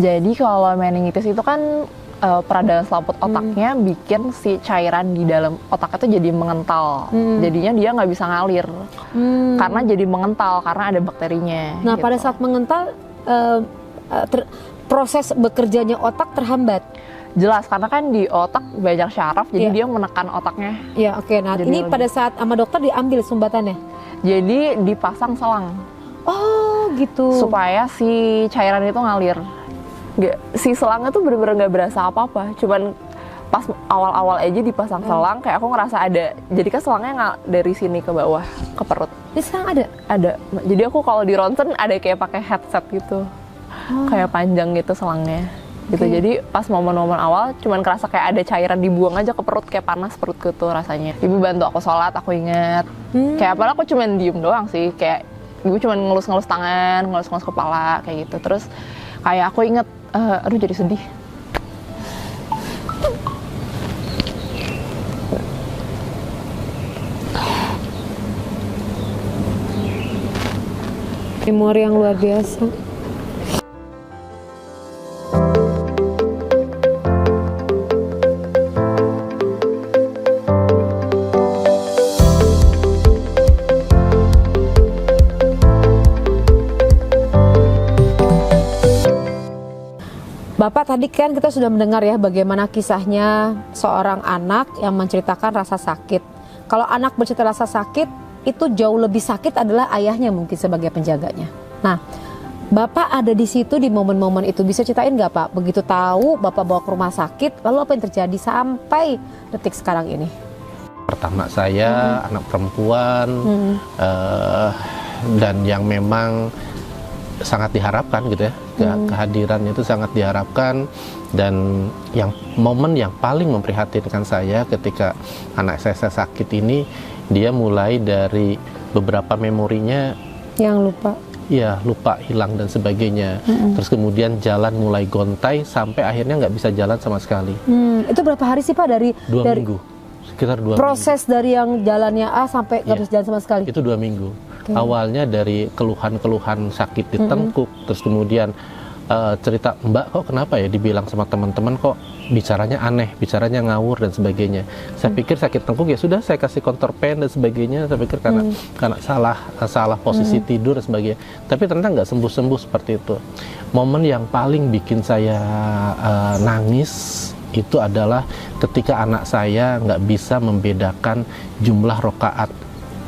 Jadi kalau meningitis itu kan peradangan selaput otaknya bikin si cairan di dalam otak itu jadi mengental. Jadinya dia nggak bisa ngalir karena jadi mengental karena ada bakterinya. Nah, gitu. pada saat mengental proses bekerjanya otak terhambat. Jelas karena kan di otak banyak syaraf, jadi dia menekan otaknya. Ya, oke. Nah, ini pada saat sama dokter diambil sumbatannya. Jadi dipasang selang. Oh, gitu. Supaya si cairan itu ngalir. Si selangnya tuh bener-bener nggak berasa apa-apa, cuman pas awal-awal aja dipasang selang kayak aku ngerasa ada, jadi kan selangnya nggak dari sini ke bawah ke perut. Ini selang ada, jadi aku kalau di ronsen ada kayak pakai headset gitu, kayak panjang gitu selangnya gitu. Jadi pas momen-momen awal cuman kerasa kayak ada cairan dibuang aja ke perut, kayak panas perutku tuh rasanya. Ibu bantu aku sholat, aku inget kayak padahal aku cuman diem doang sih, kayak ibu cuman ngelus-ngelus tangan, ngelus-ngelus kepala kayak gitu. Terus kayak aku inget aduh jadi sedih. Memori yang luar biasa. Bapak, tadi kan kita sudah mendengar ya bagaimana kisahnya seorang anak yang menceritakan rasa sakit. Kalau anak bercerita rasa sakit, itu jauh lebih sakit adalah ayahnya mungkin sebagai penjaganya. Nah, Bapak ada di situ di momen-momen itu, bisa ceritain nggak Pak? Begitu tahu Bapak bawa ke rumah sakit, lalu apa yang terjadi sampai detik sekarang ini? Pertama saya anak perempuan dan yang memang sangat diharapkan gitu ya, kehadiran itu sangat diharapkan. Dan yang momen yang paling memprihatinkan saya ketika anak saya sakit ini, dia mulai dari beberapa memorinya yang lupa, hilang dan sebagainya. Terus kemudian jalan mulai gontai sampai akhirnya nggak bisa jalan sama sekali. Itu berapa hari sih Pak dari minggu, sekitar 2 proses minggu. dari yang jalannya A sampai nggak bisa jalan sama sekali? Itu 2 minggu. Awalnya dari keluhan-keluhan sakit di tengkuk, terus kemudian cerita, Mbak kok kenapa ya, dibilang sama teman-teman kok bicaranya aneh, bicaranya ngawur dan sebagainya. Saya pikir sakit tengkuk, ya sudah saya kasih kontrapen dan sebagainya. Saya pikir karena salah posisi tidur dan sebagainya. Tapi ternyata nggak sembuh-sembuh seperti itu. Momen yang paling bikin saya nangis itu adalah ketika anak saya nggak bisa membedakan jumlah rokaat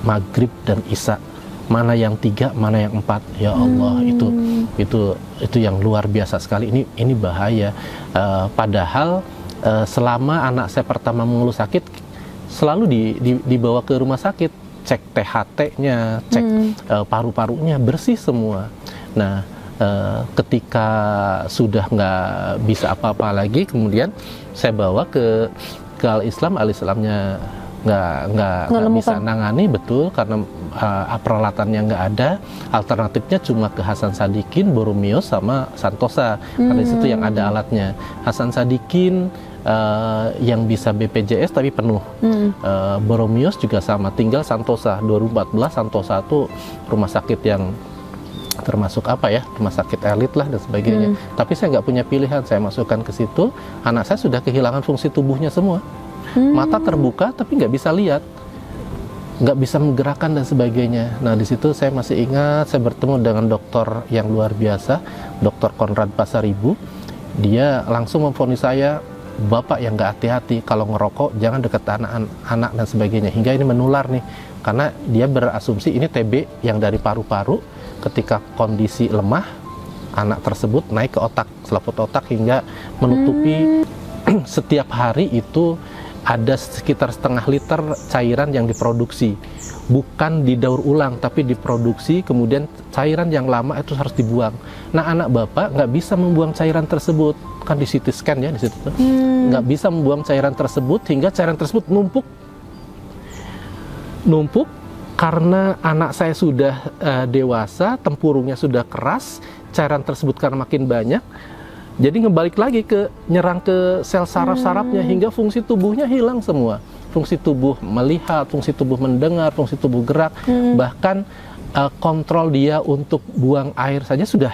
maghrib dan isya, mana yang 3, mana yang 4. Ya Allah, itu yang luar biasa sekali. Ini bahaya. Padahal selama anak saya pertama mengeluh sakit, selalu dibawa ke rumah sakit, cek THT-nya, cek paru-parunya bersih semua. Nah, ketika sudah nggak bisa apa-apa lagi, kemudian saya bawa ke Al-Islamnya nggak bisa nangani, betul, karena peralatannya nggak ada. Alternatifnya cuma ke Hasan Sadikin, Boromius sama Santosa, karena di situ yang ada alatnya. Hasan Sadikin yang bisa BPJS tapi penuh, Boromius juga sama, tinggal Santosa. 2014 Santosa itu rumah sakit yang termasuk rumah sakit elit lah dan sebagainya. Tapi saya nggak punya pilihan, saya masukkan ke situ. Anak saya sudah kehilangan fungsi tubuhnya semua. Mata terbuka tapi nggak bisa lihat, nggak bisa menggerakkan dan sebagainya. Nah, di situ saya masih ingat saya bertemu dengan dokter yang luar biasa, Dr. Konrad Pasaribu. Dia langsung memvonis saya, Bapak yang nggak hati-hati kalau ngerokok jangan deket anak-anak dan sebagainya, hingga ini menular nih, karena dia berasumsi ini TB yang dari paru-paru. Ketika kondisi lemah, anak tersebut naik ke otak, selaput otak, hingga menutupi setiap hari itu ada sekitar setengah liter cairan yang diproduksi, bukan didaur ulang tapi diproduksi, kemudian cairan yang lama itu harus dibuang. Nah, anak Bapak nggak bisa membuang cairan tersebut, kan di CT scan ya di situ, nggak bisa membuang cairan tersebut, hingga cairan tersebut numpuk karena anak saya sudah dewasa, tempurungnya sudah keras, cairan tersebut karena makin banyak, jadi ngebalik lagi nyerang ke sel saraf-sarafnya, hingga fungsi tubuhnya hilang semua. Fungsi tubuh melihat, fungsi tubuh mendengar, fungsi tubuh gerak, bahkan kontrol dia untuk buang air saja sudah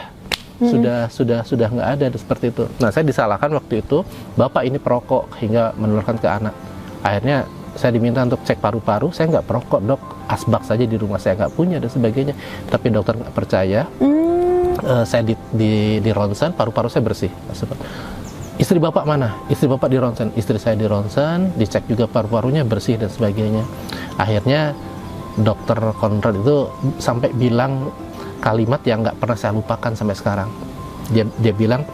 sudah nggak ada seperti itu. Nah, saya disalahkan waktu itu, bapak ini perokok hingga menularkan ke anak. Akhirnya saya diminta untuk cek paru-paru, saya nggak perokok dok, asbak saja di rumah saya nggak punya dan sebagainya. Tapi dokter nggak percaya. Saya di ronsen, paru-paru saya bersih. Istri bapak mana? Istri bapak di ronsen, istri saya di ronsen, dicek juga paru-parunya bersih dan sebagainya. Akhirnya dokter Konrad itu sampai bilang kalimat yang nggak pernah saya lupakan sampai sekarang. Dia bilang,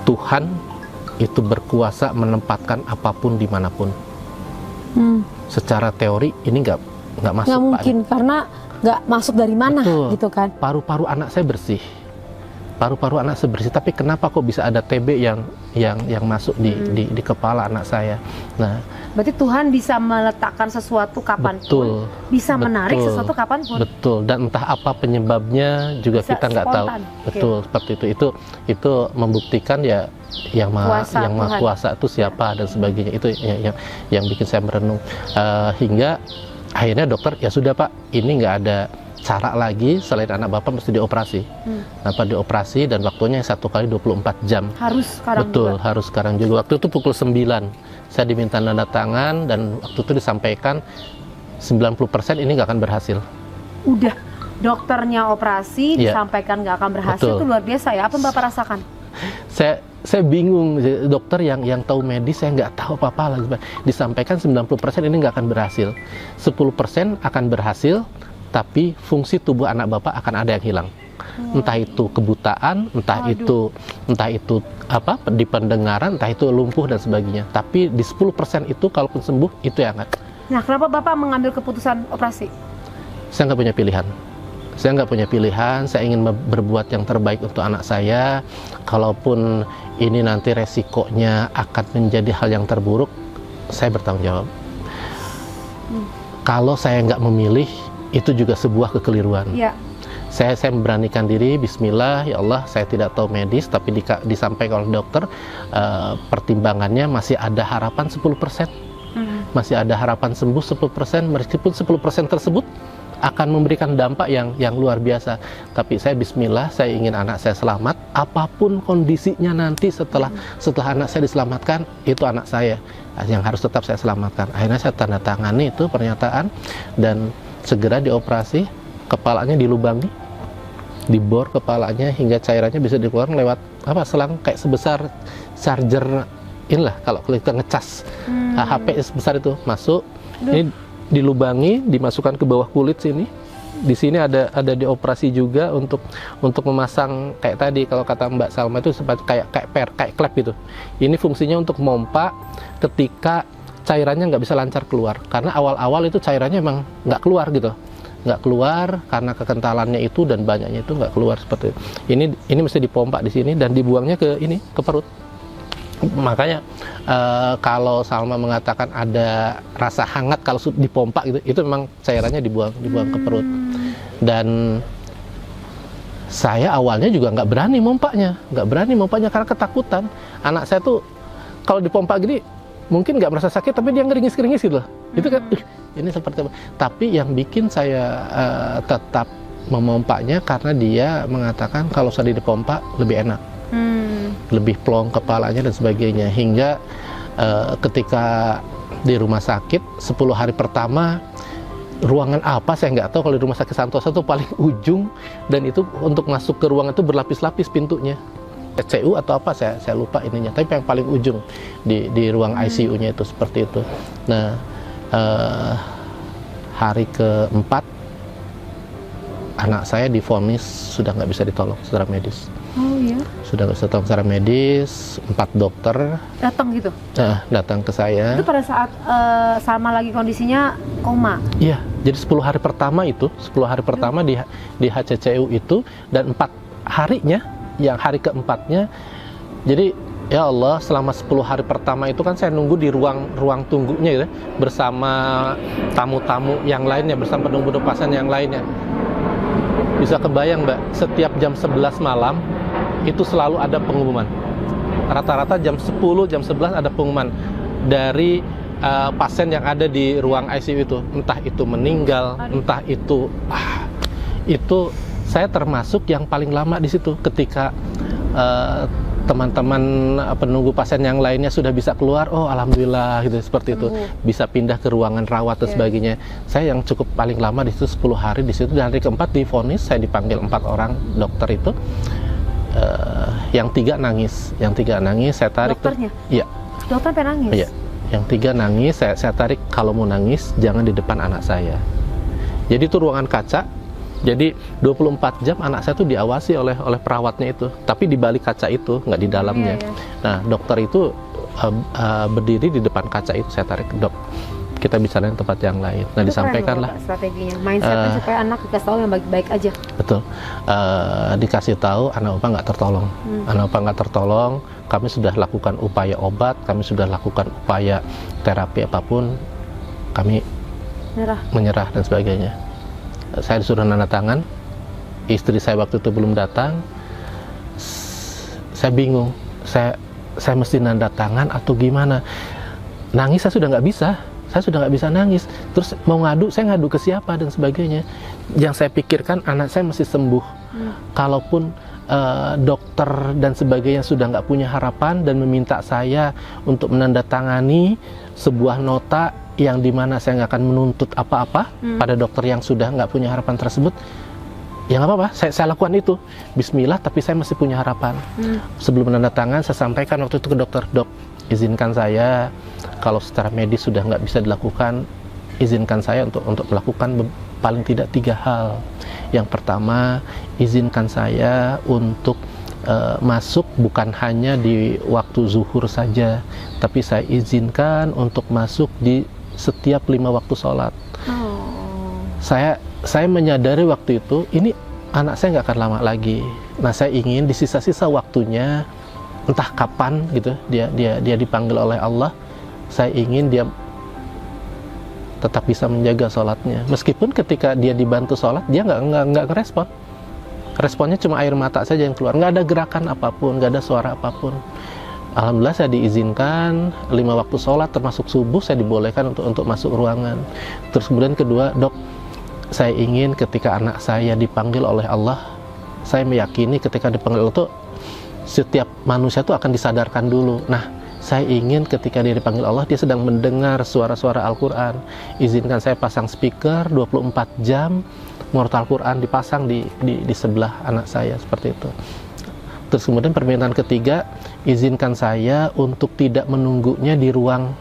Tuhan itu berkuasa menempatkan apapun dimanapun. Secara teori ini nggak masuk. Nggak mungkin Pak. karena nggak masuk dari mana. Betul. Gitu kan. Paru-paru anak saya bersih. Paru-paru anak saya bersih, tapi kenapa kok bisa ada TB yang masuk di kepala anak saya? Nah, berarti Tuhan bisa meletakkan sesuatu kapanpun, betul, bisa menarik betul, sesuatu kapanpun. Betul, dan entah apa penyebabnya juga Bisa kita nggak tahu. spontan. Betul, seperti itu. Itu membuktikan ya yang maha Tuhan. kuasa itu siapa dan sebagainya. Itu yang bikin saya merenung. Hingga akhirnya dokter, ya sudah Pak, ini nggak ada cara lagi selain anak bapak mesti dioperasi. Bapak dioperasi dan waktunya 1 kali 24 jam. Harus sekarang Betul, juga. harus sekarang juga. Waktu itu pukul 9. Saya diminta tanda tangan dan waktu itu disampaikan 90% ini nggak akan berhasil. Udah dokternya operasi Iya. disampaikan nggak akan berhasil, Betul. itu luar biasa ya. Apa Bapak rasakan? Saya bingung, dokter yang tahu medis, saya nggak tahu apa-apa lagi. Disampaikan 90% ini nggak akan berhasil. 10% akan berhasil, tapi fungsi tubuh anak bapak akan ada yang hilang. Entah itu kebutaan, entah itu apa di pendengaran, entah itu lumpuh dan sebagainya. Tapi di 10% itu kalaupun sembuh itu yang akan. Nah, kenapa Bapak mengambil keputusan operasi? Saya nggak punya pilihan. Saya ingin berbuat yang terbaik untuk anak saya. Kalaupun ini nanti resikonya akan menjadi hal yang terburuk, saya bertanggung jawab. Kalau saya nggak memilih, itu juga sebuah kekeliruan. Ya. Saya memberanikan diri, bismillah, ya Allah, saya tidak tahu medis, tapi disampaikan oleh dokter, pertimbangannya masih ada harapan 10%. Masih ada harapan sembuh 10%, meskipun 10% tersebut akan memberikan dampak yang luar biasa. Tapi saya bismillah, saya ingin anak saya selamat, apapun kondisinya nanti setelah anak saya diselamatkan, itu anak saya yang harus tetap saya selamatkan. Akhirnya saya tanda tangani itu pernyataan dan segera dioperasi, kepalanya dilubangi, dibor kepalanya hingga cairannya bisa dikeluarkan lewat selang kayak sebesar charger inilah kalau kita ngecas HP sebesar itu masuk. Ini dilubangi, dimasukkan ke bawah kulit sini. Di sini ada dioperasi juga untuk memasang kayak tadi kalau kata Mbak Salma itu seperti kayak klep gitu. Ini fungsinya untuk memompa ketika cairannya nggak bisa lancar keluar, karena awal-awal itu cairannya emang nggak keluar gitu, nggak keluar karena kekentalannya itu dan banyaknya itu nggak keluar seperti itu. Ini mesti dipompa di sini dan dibuangnya ke perut. Makanya kalau Salma mengatakan ada rasa hangat kalau dipompa gitu, itu memang cairannya dibuang ke perut. Dan saya awalnya juga nggak berani mompanya karena ketakutan. Anak saya tuh kalau dipompa gini mungkin nggak merasa sakit, tapi dia ngeringis gitu loh. Itu kan, ini seperti apa? Tapi yang bikin saya tetap memompanya karena dia mengatakan kalau sudah dipompa lebih enak, lebih plong kepalanya dan sebagainya. Hingga ketika di rumah sakit 10 hari pertama, ruangan apa saya nggak tahu, kalau di rumah sakit Santosa itu paling ujung, dan itu untuk masuk ke ruangan itu berlapis-lapis pintunya. CU atau apa saya lupa ininya, tapi yang paling ujung di ruang ICU-nya itu seperti itu. Nah, hari keempat anak saya divonis sudah nggak bisa ditolong secara medis. Oh iya. Sudah nggak bisa ditolong secara medis. 4 dokter Datang gitu. Datang ke saya. Itu pada saat Salma lagi kondisinya koma. Iya, jadi 10 hari pertama itu, 10 hari pertama di HCCU itu, dan 4 harinya, yang hari keempatnya, jadi ya Allah, selama 10 hari pertama itu kan saya nunggu di ruang tunggunya gitu, bersama tamu-tamu yang lainnya, bersama penunggu pasien yang lainnya. Bisa kebayang Mbak, setiap jam 11 malam itu selalu ada pengumuman. Rata-rata jam 10, jam 11 ada pengumuman dari pasien yang ada di ruang ICU itu, entah itu meninggal, entah itu saya termasuk yang paling lama di situ. Ketika teman-teman penunggu pasien yang lainnya sudah bisa keluar, oh alhamdulillah gitu, seperti itu, bisa pindah ke ruangan rawat dan sebagainya. Saya yang cukup paling lama di situ 10 hari di situ, dan hari keempat divonis, saya dipanggil 4 orang dokter itu, yang 3 nangis, saya tarik. Dokternya? Iya. Dokter sampai nangis? Iya. Yang 3 nangis, saya tarik, kalau mau nangis jangan di depan anak saya. Jadi itu ruangan kaca. Jadi 24 jam anak saya tuh diawasi oleh perawatnya itu, tapi di balik kaca itu, nggak di dalamnya. Nah, dokter itu berdiri di depan kaca itu, saya tarik, dok, kita bicara di tempat yang lain. Nah, disampaikan lah strateginya, mindsetnya supaya anak dikasih tahu yang baik-baik aja. Betul. Dikasih tahu anak opa nggak tertolong. Anak opa nggak tertolong. Kami sudah lakukan upaya obat, kami sudah lakukan upaya terapi apapun, kami menyerah dan sebagainya. Saya disuruh nanda tangan, istri saya waktu itu belum datang. Saya bingung, saya mesti nanda tangan atau gimana. Nangis saya sudah nggak bisa nangis. Terus mau ngadu, saya ngadu ke siapa dan sebagainya. Yang saya pikirkan anak saya mesti sembuh. Kalaupun dokter dan sebagainya sudah nggak punya harapan dan meminta saya untuk menandatangani sebuah nota yang dimana saya nggak akan menuntut apa-apa pada dokter yang sudah nggak punya harapan tersebut, ya nggak apa-apa, saya lakukan itu. Bismillah, tapi saya masih punya harapan. Sebelum menandatangan, saya sampaikan waktu itu ke dokter, dok, izinkan saya, kalau secara medis sudah nggak bisa dilakukan, izinkan saya untuk melakukan paling tidak 3 hal. Yang pertama, izinkan saya untuk masuk bukan hanya di waktu zuhur saja, tapi saya izinkan untuk masuk di setiap 5 waktu sholat. Saya menyadari waktu itu, ini anak saya nggak akan lama lagi. Nah, saya ingin di sisa-sisa waktunya, entah kapan gitu, dia dipanggil oleh Allah, saya ingin dia tetap bisa menjaga sholatnya. Meskipun ketika dia dibantu sholat, dia nggak ngerespon. Responnya cuma air mata saja yang keluar, nggak ada gerakan apapun, nggak ada suara apapun. Alhamdulillah saya diizinkan 5 waktu sholat termasuk subuh, saya dibolehkan untuk masuk ruangan. Terus kemudian kedua, dok, saya ingin ketika anak saya dipanggil oleh Allah, saya meyakini ketika dipanggil Allah itu setiap manusia itu akan disadarkan dulu. Nah, saya ingin ketika dia dipanggil Allah, dia sedang mendengar suara-suara Al-Quran. Izinkan saya pasang speaker 24 jam, Murotal Al-Quran dipasang di sebelah anak saya, seperti itu. Terus kemudian permintaan ketiga, izinkan saya untuk tidak menunggunya di ruang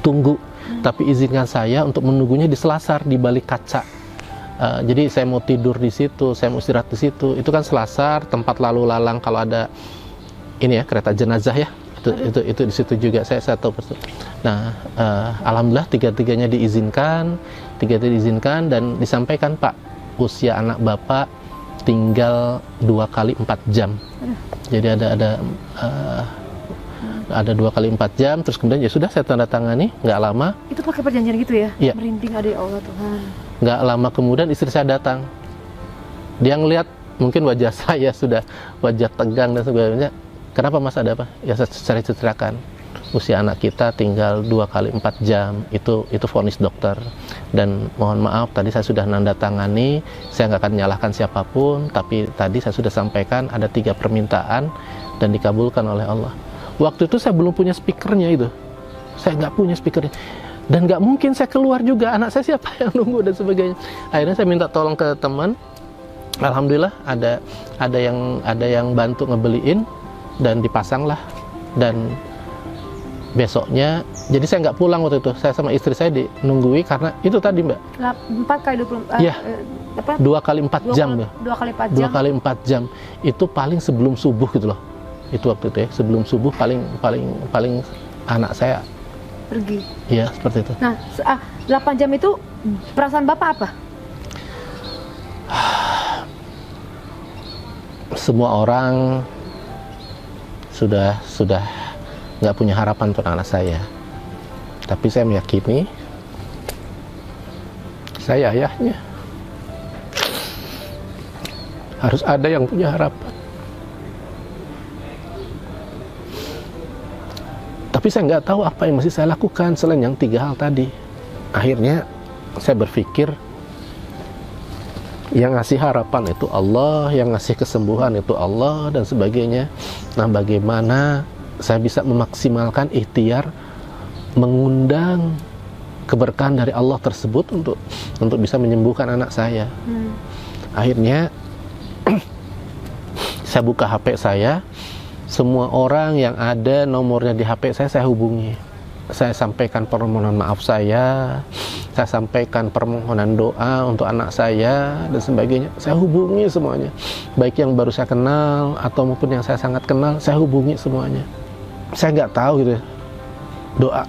tunggu, tapi izinkan saya untuk menunggunya di selasar, di balik kaca. Jadi saya mau tidur di situ, saya mau istirahat di situ. Itu kan selasar, tempat lalu lalang kalau ada ini ya, kereta jenazah ya. Itu di situ juga saya tahu persis. Nah, alhamdulillah tiga-tiganya diizinkan dan disampaikan, Pak, usia anak Bapak tinggal 2 kali 4 jam. Jadi ada 2 kali 4 jam, terus kemudian ya sudah saya tanda tangani, nggak lama. Itu pakai perjanjian gitu ya? Iya. Merinding, ada ya Allah Tuhan. Nggak lama kemudian istri saya datang. Dia ngelihat mungkin wajah saya sudah wajah tegang dan sebagainya. Kenapa Mas, ada apa? Ya saya ceritakan. Usia anak kita tinggal 2 kali 4 jam, itu vonis dokter. Dan mohon maaf tadi saya sudah nanda tangani, saya nggak akan menyalahkan siapapun, tapi tadi saya sudah sampaikan ada 3 permintaan dan dikabulkan oleh Allah. Waktu itu saya belum punya speakernya itu, saya nggak punya speakernya, dan nggak mungkin saya keluar juga, anak saya siapa yang nunggu dan sebagainya. Akhirnya saya minta tolong ke teman, alhamdulillah ada yang bantu ngebeliin dan dipasanglah. Dan besoknya, jadi saya nggak pulang waktu itu, saya sama istri saya nunggui karena itu tadi Mbak, 4 kali 20 iya, 2 kali 4 jam ya, 2 kali 4 jam, 2 kali 4 jam itu paling sebelum subuh gitu loh, itu waktu itu ya, sebelum subuh paling anak saya pergi. Iya, seperti itu. Nah, 8 jam itu perasaan Bapak apa? Semua orang sudah nggak punya harapan untuk anak saya, tapi saya meyakini saya ayahnya, harus ada yang punya harapan. Tapi saya nggak tahu apa yang mesti saya lakukan selain yang 3 hal tadi. Akhirnya saya berpikir, Yang ngasih harapan itu Allah, yang ngasih kesembuhan itu Allah dan sebagainya. Nah, bagaimana saya bisa memaksimalkan ikhtiar mengundang keberkahan dari Allah tersebut untuk bisa menyembuhkan anak saya. Akhirnya saya buka HP saya, semua orang yang ada nomornya di HP saya hubungi. Saya sampaikan permohonan maaf saya sampaikan permohonan doa untuk anak saya dan sebagainya. Saya hubungi semuanya, baik yang baru saya kenal atau maupun yang saya sangat kenal, saya hubungi semuanya. Saya nggak tahu gitu,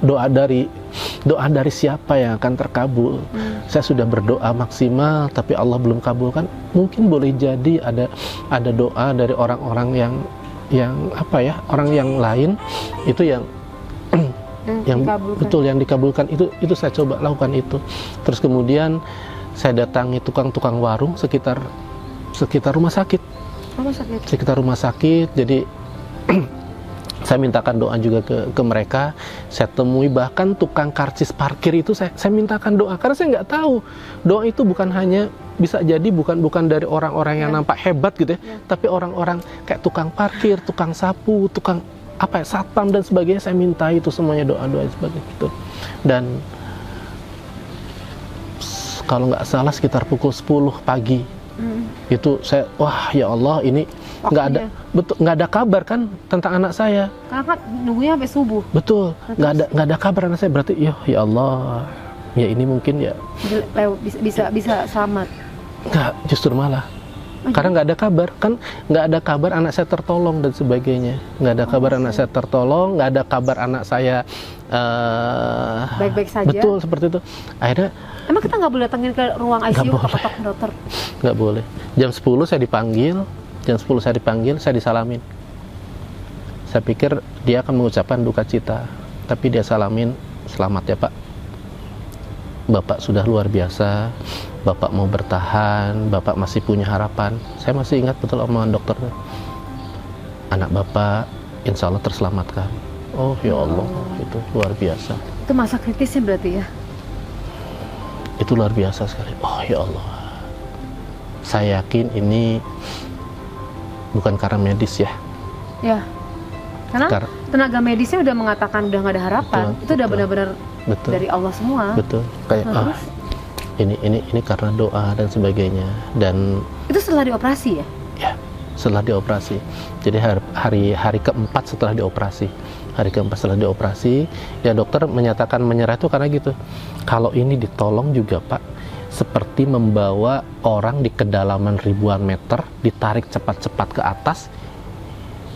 doa dari siapa yang akan terkabul. Saya sudah berdoa maksimal, tapi Allah belum kabulkan. Mungkin boleh jadi ada doa dari orang-orang yang apa ya, orang yang lain itu yang dikabulkan. Betul, yang dikabulkan itu saya coba lakukan itu. Terus kemudian saya datangi tukang-tukang warung sekitar rumah sakit. Sekitar rumah sakit. Jadi saya mintakan doa juga ke mereka. Saya temui bahkan tukang karcis parkir itu saya mintakan doa, karena saya nggak tahu doa itu bukan hanya bisa jadi bukan dari orang-orang yang nampak hebat gitu ya, tapi orang-orang kayak tukang parkir, tukang sapu, tukang satpam dan sebagainya. Saya minta itu semuanya doa-doa sebagai itu. Dan kalau nggak salah sekitar pukul 10 pagi itu saya, wah ya Allah, ini nggak ada kabar kan tentang anak saya. Karena kan nunggunya sampai subuh. Betul, nggak ada kabar anak saya. Berarti ya Allah, ya ini mungkin ya bisa selamat. Nggak, justru malah karena nggak ada kabar kan, nggak ada kabar anak saya tertolong dan sebagainya, nggak ada kabar anak saya tertolong, nggak ada kabar anak saya baik-baik saja. Betul, seperti itu. Akhirnya emang kita nggak boleh datangin ke ruang ICU atau ke dokter? Nggak boleh. Jam 10 saya dipanggil, saya disalamin. Saya pikir dia akan mengucapkan duka cita, tapi dia salamin, selamat ya Pak, Bapak sudah luar biasa, Bapak mau bertahan, Bapak masih punya harapan. Saya masih ingat betul omongan dokter, anak Bapak insya Allah terselamatkan. Oh ya Allah, itu luar biasa. Itu masa kritisnya berarti ya? Itu luar biasa sekali. Oh ya Allah, saya yakin ini bukan karena medis ya. Ya, karena tenaga medisnya udah mengatakan udah nggak ada harapan. Itu udah benar-benar dari Allah semua. Betul. Kayak ini karena doa dan sebagainya. Dan itu setelah dioperasi ya? Ya, setelah dioperasi. Jadi hari keempat setelah dioperasi. Ya dokter menyatakan menyerah itu karena gitu. Kalau ini ditolong juga Pak, seperti membawa orang di kedalaman ribuan meter, ditarik cepat-cepat ke atas.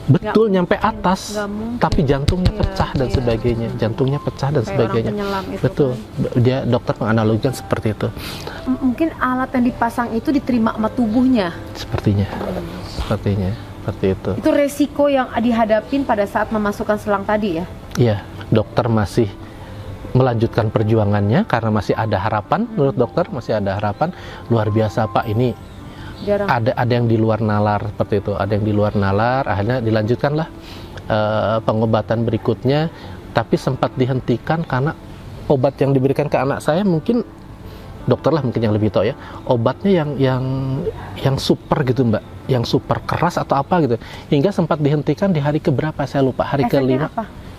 Betul, nyampe atas, tapi jantungnya pecah dan sebagainya. Jantungnya pecah dan sebagainya. Betul, dia dokter menganalogikan seperti itu. Mungkin alat yang dipasang itu diterima sama tubuhnya. Sepertinya, seperti itu. Itu resiko yang dihadapin pada saat memasukkan selang tadi ya? Iya, dokter masih melanjutkan perjuangannya karena masih ada harapan. Menurut dokter masih ada harapan. Luar biasa Pak, ini ada yang di luar nalar seperti itu, ada yang di luar nalar. Akhirnya dilanjutkanlah pengobatan berikutnya, tapi sempat dihentikan karena obat yang diberikan ke anak saya, mungkin dokter lah mungkin yang lebih tahu ya, obatnya yang super gitu Mbak, yang super keras atau apa gitu, hingga sempat dihentikan di hari keberapa saya lupa, hari ke-5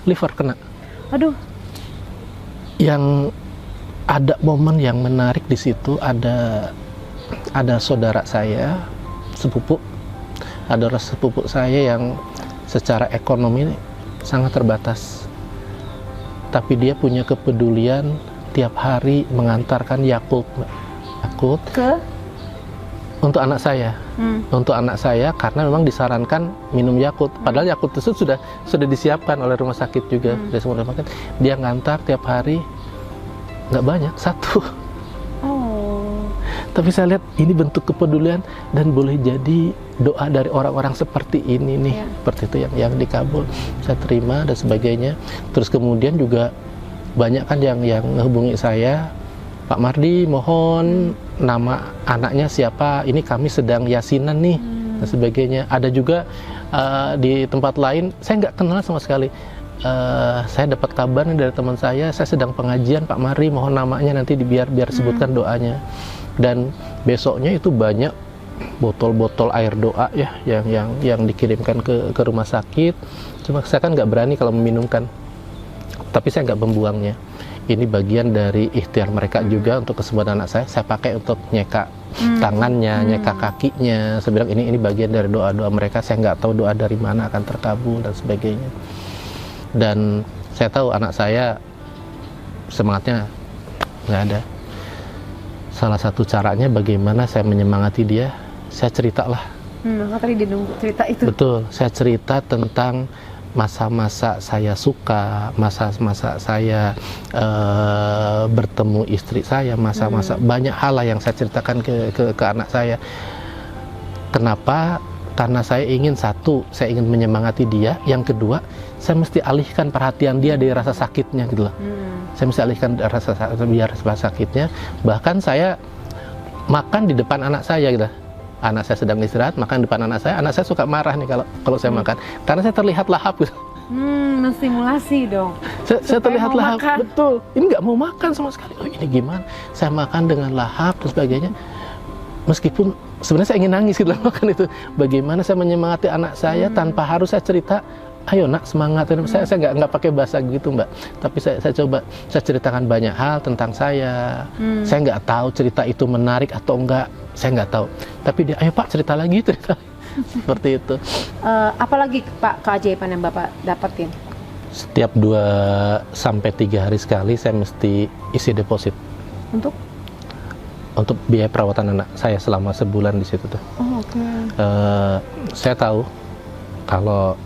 liver kena. Aduh. Yang ada momen yang menarik di situ, ada saudara saya, sepupu saya yang secara ekonomi sangat terbatas, tapi dia punya kepedulian tiap hari mengantarkan Yakult ke untuk anak saya, karena memang disarankan minum Yakult, padahal Yakult itu sudah disiapkan oleh rumah sakit juga, dari semua rumah sakit. Dia ngantar tiap hari, nggak banyak, 1. Tapi saya lihat ini bentuk kepedulian dan boleh jadi doa dari orang-orang seperti ini nih, seperti itu yang dikabul. Saya terima dan sebagainya. Terus kemudian juga banyak kan yang menghubungi saya, Pak Mardi mohon nama anaknya siapa, ini kami sedang yasinan nih, dan sebagainya. Ada juga di tempat lain saya nggak kenal sama sekali, saya dapat kabar nih dari teman saya sedang pengajian, Pak Mari, mohon namanya nanti biar sebutkan doanya. Dan besoknya itu banyak botol-botol air doa ya yang dikirimkan ke rumah sakit. Cuma saya kan nggak berani kalau meminumkan, tapi saya nggak membuangnya. Ini bagian dari ikhtiar mereka juga untuk kesembuhan anak saya. Saya pakai untuk nyeka tangannya, nyeka kakinya. Saya bilang ini bagian dari doa-doa mereka. Saya nggak tahu doa dari mana akan terkabul dan sebagainya. Dan saya tahu anak saya semangatnya nggak ada. Salah satu caranya bagaimana saya menyemangati dia, saya ceritalah. Tadi dia nunggu cerita itu. Betul, saya cerita tentang masa-masa saya suka, masa-masa saya bertemu istri saya, masa-masa banyak hal lah yang saya ceritakan ke anak saya. Kenapa? Karena saya ingin satu, saya ingin menyemangati dia. Yang kedua, saya mesti alihkan perhatian dia dari rasa sakitnya gitu loh. Saya mesti alihkan rasa sakitnya. Bahkan saya makan di depan anak saya gitu. Anak saya sedang istirahat, makan di depan anak saya suka marah nih kalau saya makan. Karena saya terlihat lahap gitu. Menstimulasi dong. Saya terlihat lahap, makan. betul. Ini nggak mau makan sama sekali. Oh ini gimana? Saya makan dengan lahap dan sebagainya. Meskipun sebenarnya saya ingin nangis gitu makan itu. Bagaimana saya menyemangati anak saya tanpa harus saya cerita, ayo nak semangat. Saya nggak pakai bahasa gitu Mbak. Tapi saya coba saya ceritakan banyak hal tentang saya. Saya nggak tahu cerita itu menarik atau enggak. Saya nggak tau. Tapi dia, ayo Pak cerita lagi. Seperti itu. Apalagi Pak keajaiban yang Bapak dapatin? Setiap 2 sampai 3 hari sekali saya mesti isi deposit. Untuk biaya perawatan anak saya selama sebulan di situ tuh. Oh, oke. Saya tahu kalau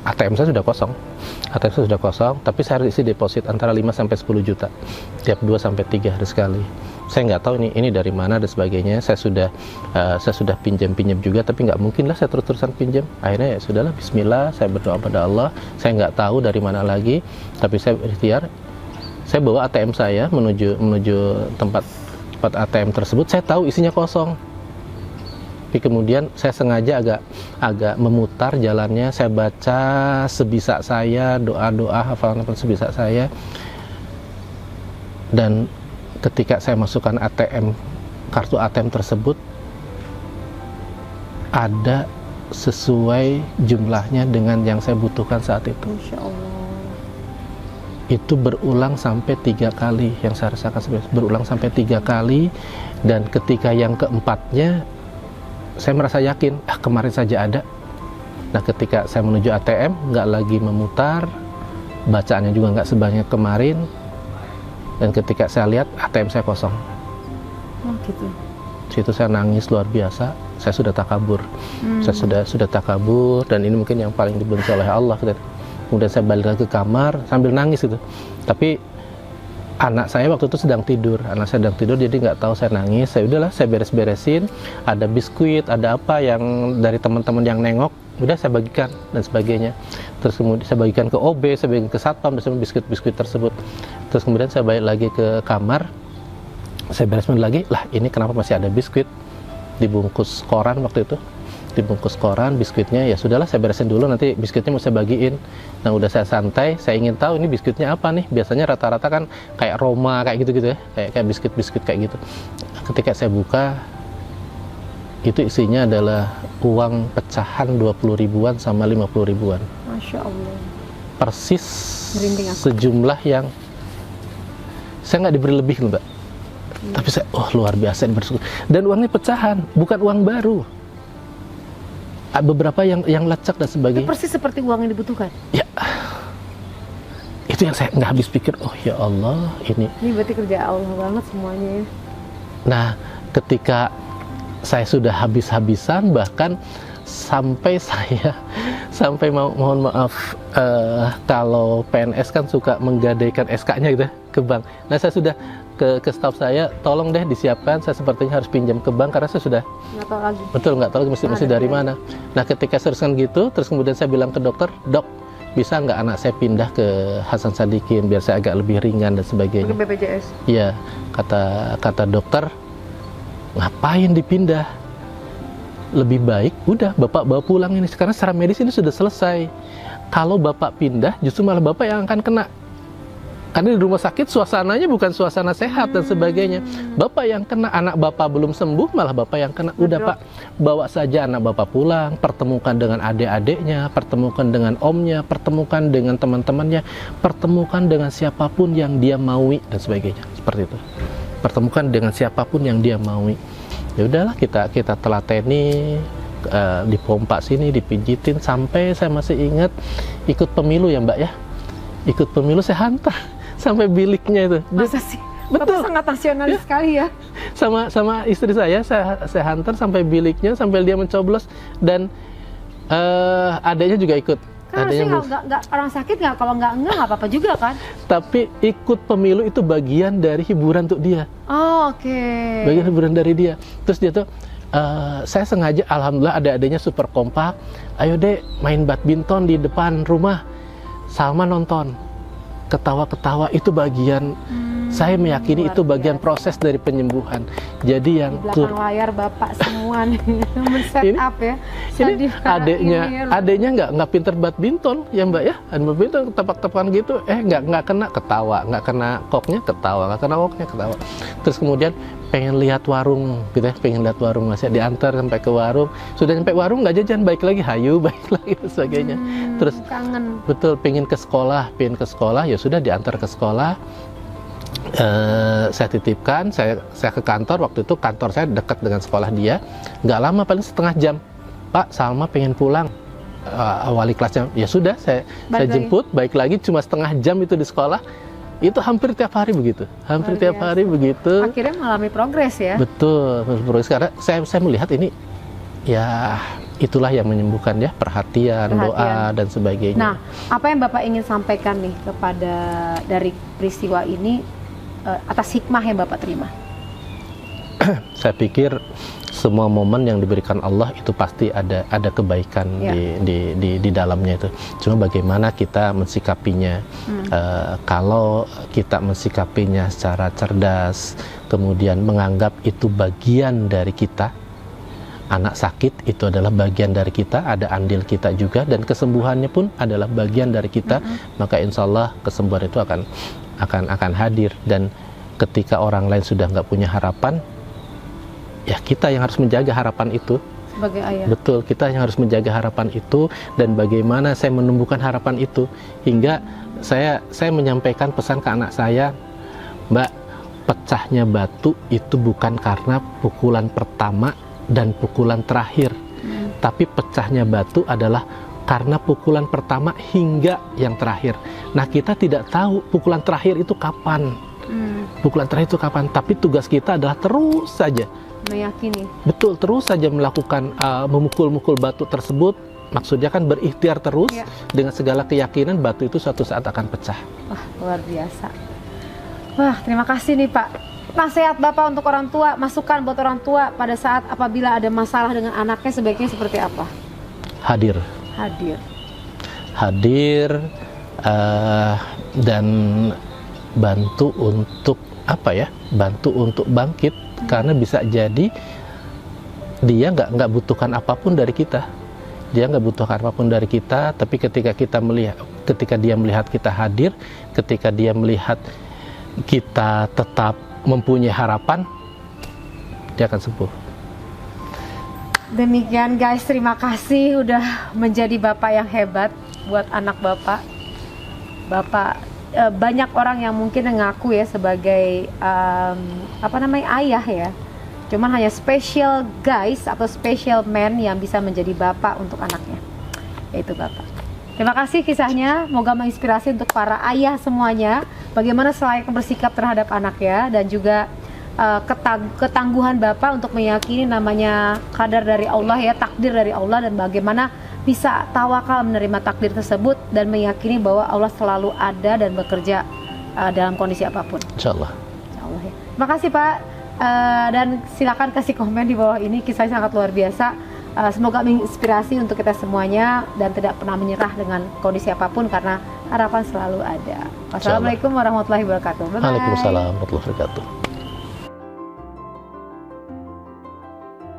ATM saya sudah kosong, tapi saya harus isi deposit antara 5 sampai 10 juta tiap 2 sampai 3 hari sekali. Saya nggak tahu ini dari mana dan sebagainya. Saya sudah pinjam juga, tapi nggak mungkin lah saya terus-terusan pinjam. Akhirnya ya sudahlah, Bismillah, saya berdoa pada Allah. Saya nggak tahu dari mana lagi, tapi saya ikhtiar. Saya bawa ATM saya menuju tempat ATM tersebut. Saya tahu isinya kosong. Tapi kemudian saya sengaja agak memutar jalannya. Saya baca sebisa saya, doa-doa, hafalan sebisa saya. Dan ketika saya masukkan kartu ATM tersebut, ada sesuai jumlahnya dengan yang saya butuhkan saat itu. Masya Allah. Itu berulang sampai 3 kali yang saya rasakan, berulang sampai 3 kali. Dan ketika yang keempatnya saya merasa yakin, kemarin saja ada. Nah ketika saya menuju ATM, nggak lagi memutar, bacaannya juga nggak sebanyak kemarin. Dan ketika saya lihat ATM saya kosong. Oh gitu. Situ saya nangis luar biasa. Saya sudah takabur. Saya sudah takabur, dan ini mungkin yang paling dibenci oleh Allah. Kemudian saya balik lagi ke kamar sambil nangis gitu. Tapi anak saya waktu itu sedang tidur. Jadi nggak tahu saya nangis. Saya udahlah, saya beres-beresin. Ada biskuit, ada apa yang dari teman-teman yang nengok, udah saya bagikan dan sebagainya. Terus kemudian saya bagikan ke OB, saya bagikan ke satpam, dan biskuit-biskuit tersebut. Terus kemudian saya balik lagi ke kamar. Saya beres-beres lagi. Lah ini kenapa masih ada biskuit dibungkus koran waktu itu? Dibungkus koran, biskuitnya ya sudahlah, saya beresin dulu, nanti biskuitnya mau saya bagiin. Nah udah saya santai, saya ingin tahu ini biskuitnya apa nih. Biasanya rata-rata kan kayak Roma kayak gitu-gitu ya, kayak biskuit-biskuit kayak gitu. Ketika saya buka, itu isinya adalah uang pecahan 20 ribuan sama 50 ribuan. Masya Allah. Persis Merinding aku. sejumlah yang saya nggak diberi lebih Mbak. Tapi saya, luar biasa bersyukur. Dan uangnya pecahan, bukan uang baru. Beberapa yang lecek dan sebagainya. Itu persis seperti uang yang dibutuhkan. Ya, itu yang saya nggak habis pikir. Oh ya Allah, ini berarti kerja Allah banget semuanya ya. Nah, ketika saya sudah habis-habisan, bahkan sampai mohon maaf, kalau PNS kan suka menggadaikan SK-nya gitu ke bank. Nah, saya sudah ke staf saya, tolong deh disiapkan, saya sepertinya harus pinjam ke bank karena saya sudah nggak tahu lagi. Betul, nggak tahu lagi mesti dari mana. Nah ketika saya teruskan gitu, terus kemudian saya bilang ke dokter, dok bisa nggak anak saya pindah ke Hasan Sadikin biar saya agak lebih ringan dan sebagainya. Ke BPJS. Iya, kata dokter, ngapain dipindah? Lebih baik udah bapak bawa pulang ini, sekarang secara medis ini sudah selesai. kalau bapak pindah justru malah bapak yang akan kena. Karena di rumah sakit suasananya bukan suasana sehat dan sebagainya. Bapak yang kena, anak bapak belum sembuh, malah bapak yang kena. Udah Pak, bawa saja anak bapak pulang, pertemukan dengan adik-adiknya, pertemukan dengan omnya, pertemukan dengan teman-temannya, pertemukan dengan siapapun yang dia maui dan sebagainya. Seperti itu. Pertemukan dengan siapapun yang dia maui. Ya udahlah, kita telateni, dipompa sini, dipijitin, sampai saya masih ingat ikut pemilu ya Mbak ya. Ikut pemilu saya hantar sampai biliknya itu. Masa sih? Betul. Bapak sangat nasionalis sekali ya. Sama istri saya hantar sampai biliknya, sampai dia mencoblos, dan adanya juga ikut. Kan harusnya nggak orang sakit nggak, kalau nggak apa-apa juga kan? Tapi ikut pemilu itu bagian dari hiburan untuk dia. Oh, oke. Bagian hiburan dari dia. Terus dia tuh, saya sengaja, alhamdulillah ada-adanya super kompak. Ayo dek main badminton di depan rumah. Salma nonton. Ketawa-ketawa itu bagian, saya meyakini itu bagian proses dari penyembuhan. Jadi yang di belakang layar bapak semua nih men-set up ya. Ini adeknya nggak pinter badminton ya Mbak ya. Badminton tepak-tepakan gitu, nggak kena, ketawa, nggak kena koknya ketawa, nggak kena koknya ketawa. Terus kemudian pengen lihat warung gitu ya, pengen lihat warung, masih diantar sampai ke warung. Sudah sampai warung nggak jajan, baik lagi hayu, baik lagi dan sebagainya. Terus kangen. Betul, pengen ke sekolah, ya sudah diantar ke sekolah. Saya titipkan, saya ke kantor. Waktu itu kantor saya dekat dengan sekolah dia, nggak lama, paling setengah jam. Pak, Salma pengen pulang. Wali kelasnya, ya sudah, saya jemput, baik lagi, cuma setengah jam itu di sekolah. Itu hampir tiap hari begitu, tiap hari begitu. Akhirnya mengalami progres ya. Betul, progres, karena saya melihat ini, ya itulah yang menyembuhkan ya, perhatian, doa dan sebagainya. Nah, apa yang Bapak ingin sampaikan nih kepada dari peristiwa ini, atas hikmah yang Bapak terima? Saya pikir semua momen yang diberikan Allah itu pasti ada kebaikan di dalamnya itu. Cuma bagaimana kita mensikapinya. Kalau kita mensikapinya secara cerdas, kemudian menganggap itu bagian dari kita, anak sakit itu adalah bagian dari kita, ada andil kita juga, dan kesembuhannya pun adalah bagian dari kita, maka insya Allah kesembuhan itu akan hadir. Dan ketika orang lain sudah nggak punya harapan, ya kita yang harus menjaga harapan itu. Sebagai ayah. Betul, kita yang harus menjaga harapan itu. Dan bagaimana saya menumbuhkan harapan itu, hingga saya menyampaikan pesan ke anak saya, Mbak, pecahnya batu itu bukan karena pukulan pertama dan pukulan terakhir, tapi pecahnya batu adalah karena pukulan pertama hingga yang terakhir. Nah, kita tidak tahu pukulan terakhir itu kapan. Pukulan terakhir itu kapan, tapi tugas kita adalah terus saja meyakini. Betul, terus saja melakukan memukul-mukul batu tersebut. Maksudnya kan berikhtiar terus dengan segala keyakinan batu itu suatu saat akan pecah. Wah, luar biasa. Wah, terima kasih nih Pak. Nasihat Bapak untuk orang tua, masukan buat orang tua pada saat apabila ada masalah dengan anaknya sebaiknya seperti apa? Hadir, dan bantu untuk bantu untuk bangkit, karena bisa jadi dia nggak butuhkan apapun dari kita, tapi ketika dia melihat kita hadir, ketika dia melihat kita tetap mempunyai harapan, dia akan sembuh. Demikian guys, terima kasih udah menjadi bapak yang hebat buat anak bapak. Banyak orang yang mungkin mengaku ya sebagai ayah ya. Cuman hanya special guys atau special man yang bisa menjadi bapak untuk anaknya, yaitu bapak. Terima kasih kisahnya, semoga menginspirasi untuk para ayah semuanya, bagaimana selayaknya bersikap terhadap anaknya, dan juga ketangguhan bapak untuk meyakini namanya qadar dari Allah ya, takdir dari Allah, dan bagaimana bisa tawakal menerima takdir tersebut dan meyakini bahwa Allah selalu ada dan bekerja dalam kondisi apapun. Insyaallah. Insyaallah ya. Terima kasih Pak, dan silakan kasih komen di bawah ini, kisahnya sangat luar biasa. Semoga menginspirasi untuk kita semuanya dan tidak pernah menyerah dengan kondisi apapun, karena harapan selalu ada. Wassalamualaikum warahmatullahi wabarakatuh. Bye-bye. Waalaikumsalam warahmatullahi wabarakatuh.